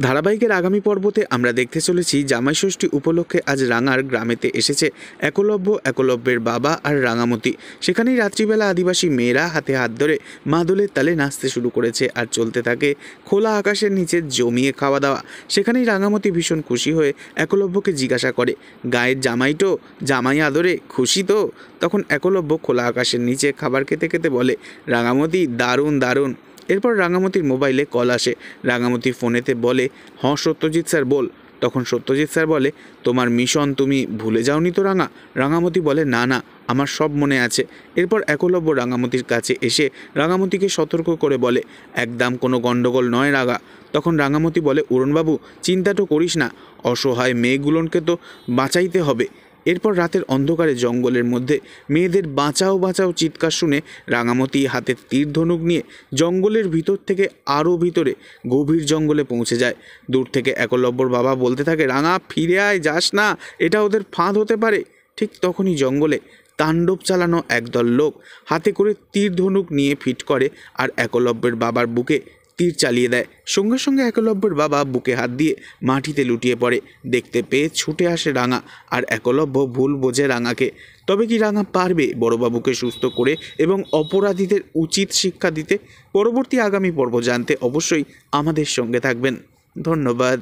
ধারাবাহিকের আগামী পর্বতে আমরা দেখতে চলেছি জামাই ষষ্ঠী উপলক্ষে আজ রাঙার গ্রামেতে এসেছে একলব্য, একলব্যের বাবা আর রাঙামতি। সেখানেই রাত্রিবেলা আদিবাসী মেয়েরা হাতে হাত ধরে মাদলের তালে নাচতে শুরু করেছে আর চলতে থাকে খোলা আকাশের নিচে জমিয়ে খাওয়া দাওয়া। সেখানেই রাঙামতি ভীষণ খুশি হয়ে একলব্যকে জিজ্ঞাসা করে, গায়ের জামাইটো, জামাই আদরে খুশি তো? তখন একলব্য খোলা আকাশের নিচে খাবার খেতে খেতে বলে, রাঙামতি দারুণ দারুণ। এরপর রাঙামতির মোবাইলে কল আসে। রাঙামতি ফোনেতে বলে, সত্যজিৎ স্যার বল। তখন সত্যজিৎ স্যার বলে, তোমার মিশন তুমি ভুলে যাওনি তো রাঙা? রাঙামতি বলে, না না, আমার সব মনে আছে। এরপর একলব্য রাঙামতির কাছে এসে রাঙামতিকে সতর্ক করে বলে, একদম কোনো গণ্ডগোল নয় রাঙা। তখন রাঙামতি বলে, অরুণবাবু চিন্তা তো করিস না, অসহায় মেয়েগুলোকে তো বাঁচাইতে হবে। এরপর রাতের অন্ধকারে জঙ্গলের মধ্যে মেয়েদের বাঁচাও বাঁচাও চিৎকার শুনে রাঙামতি হাতের তীর ধনুক নিয়ে জঙ্গলের ভিতর থেকে আরও ভিতরে গভীর জঙ্গলে পৌঁছে যায়। দূর থেকে একলব্যর বাবা বলতে থাকে, রাঙা ফিরে আয়, যাস না, এটা ওদের ফাঁদ হতে পারে। ঠিক তখনই জঙ্গলে তাণ্ডব চালানো একদল লোক হাতে করে তীর ধনুক নিয়ে ফিট করে আর একলব্যের বাবার বুকে তীর চালিয়ে দেয়। সঙ্গে সঙ্গে একলব্যের বাবা বুকে হাত দিয়ে মাটিতে লুটিয়ে পড়ে। দেখতে পেয়ে ছুটে আসে রাঙা, আর একলব্য ভুল বোঝে রাঙাকে। তবে কি রাঙা পারবে বড়বাবুকে সুস্থ করে এবং অপরাধীদের উচিত শিক্ষা দিতে? পরবর্তী আগামী পর্ব জানতে অবশ্যই আমাদের সঙ্গে থাকবেন। ধন্যবাদ।